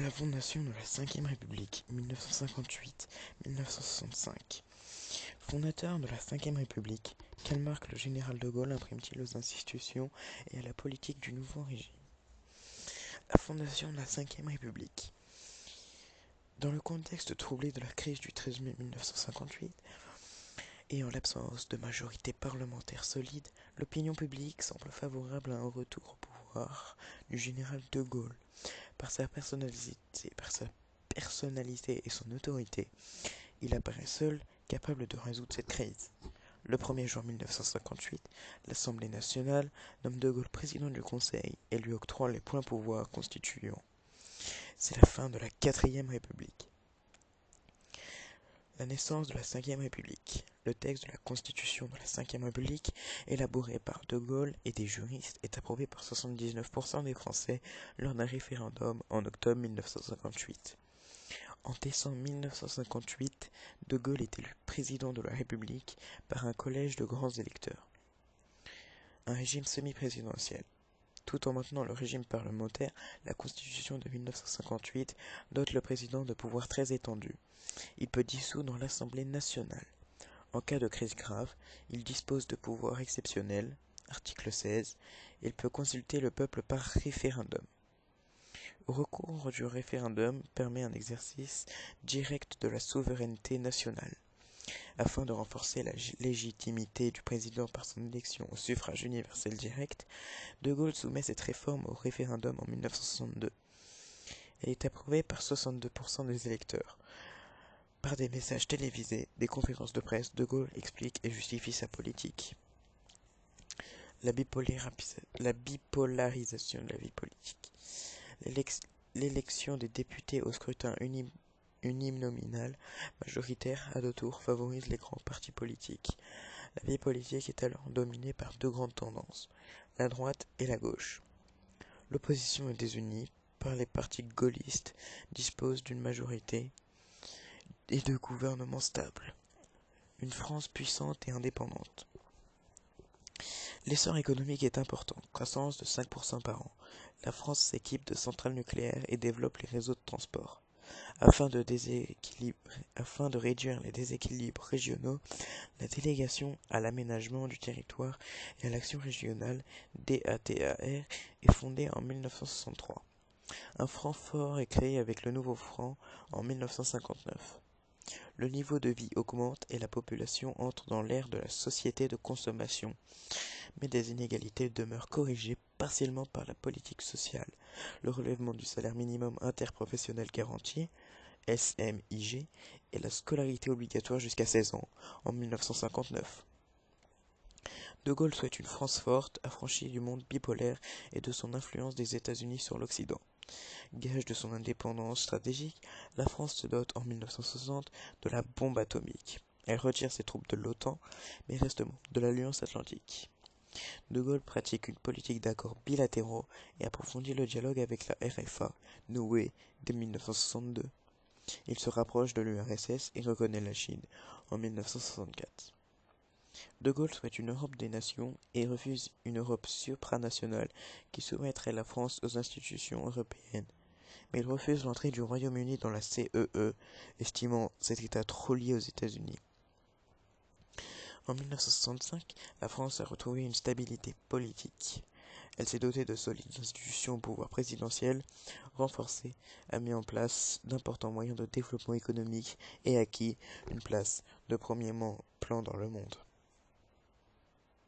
La fondation de la Cinquième République, 1958-1965. Fondateur de la Cinquième République, quelle marque le général de Gaulle imprime-t-il aux institutions et à la politique du nouveau régime? La fondation de la Cinquième République. Dans le contexte troublé de la crise du 13 mai 1958, et en l'absence de majorité parlementaire solide, l'opinion publique semble favorable à un retour au pouvoir du général de Gaulle. Par sa personnalité et son autorité, il apparaît seul capable de résoudre cette crise. Le 1er juin 1958, l'Assemblée nationale nomme de Gaulle président du Conseil et lui octroie les pleins pouvoirs constituants. C'est la fin de la 4ème République. La naissance de la 5ème République. Le texte de la Constitution de la 5ème République, élaboré par de Gaulle et des juristes, est approuvé par 79% des Français lors d'un référendum en octobre 1958. En décembre 1958, de Gaulle est élu président de la République par un collège de grands électeurs. Un régime semi-présidentiel. Tout en maintenant le régime parlementaire, la Constitution de 1958 dote le président de pouvoirs très étendus. Il peut dissoudre l'Assemblée nationale. En cas de crise grave, il dispose de pouvoirs exceptionnels. Article 16. Il peut consulter le peuple par référendum. Le recours du référendum permet un exercice direct de la souveraineté nationale. Afin de renforcer la légitimité du président par son élection au suffrage universel direct, de Gaulle soumet cette réforme au référendum en 1962. Elle est approuvée par 62% des électeurs. Par des messages télévisés, des conférences de presse, de Gaulle explique et justifie sa politique. La bipolarisation de la vie politique. L'élection des députés au scrutin uninominal majoritaire à deux tours favorise les grands partis politiques. La vie politique est alors dominée par deux grandes tendances, la droite et la gauche. L'opposition est désunie, par les partis gaullistes disposent d'une majorité et de gouvernements stables. Une France puissante et indépendante. L'essor économique est important, croissance de 5% par an. La France s'équipe de centrales nucléaires et développe les réseaux de transport. Afin de réduire les déséquilibres régionaux, la délégation à l'aménagement du territoire et à l'action régionale, DATAR, est fondée en 1963. Un franc fort est créé avec le nouveau franc en 1959. Le niveau de vie augmente et la population entre dans l'ère de la société de consommation. Mais des inégalités demeurent corrigées partiellement par la politique sociale. Le relèvement du salaire minimum interprofessionnel garanti, SMIG, et la scolarité obligatoire jusqu'à 16 ans, en 1959. De Gaulle souhaite une France forte, affranchie du monde bipolaire et de son influence des États-Unis sur l'Occident. Gage de son indépendance stratégique, la France se dote en 1960 de la bombe atomique. Elle retire ses troupes de l'OTAN, mais reste membre de l'Alliance Atlantique. De Gaulle pratique une politique d'accords bilatéraux et approfondit le dialogue avec la RFA, nouée dès 1962. Il se rapproche de l'URSS et reconnaît la Chine en 1964. De Gaulle souhaite une Europe des nations et refuse une Europe supranationale qui soumettrait la France aux institutions européennes. Mais il refuse l'entrée du Royaume-Uni dans la CEE, estimant cet État trop lié aux États-Unis. En 1965, la France a retrouvé une stabilité politique. Elle s'est dotée de solides institutions au pouvoir présidentiel, renforcée, a mis en place d'importants moyens de développement économique et acquis une place de premier plan dans le monde.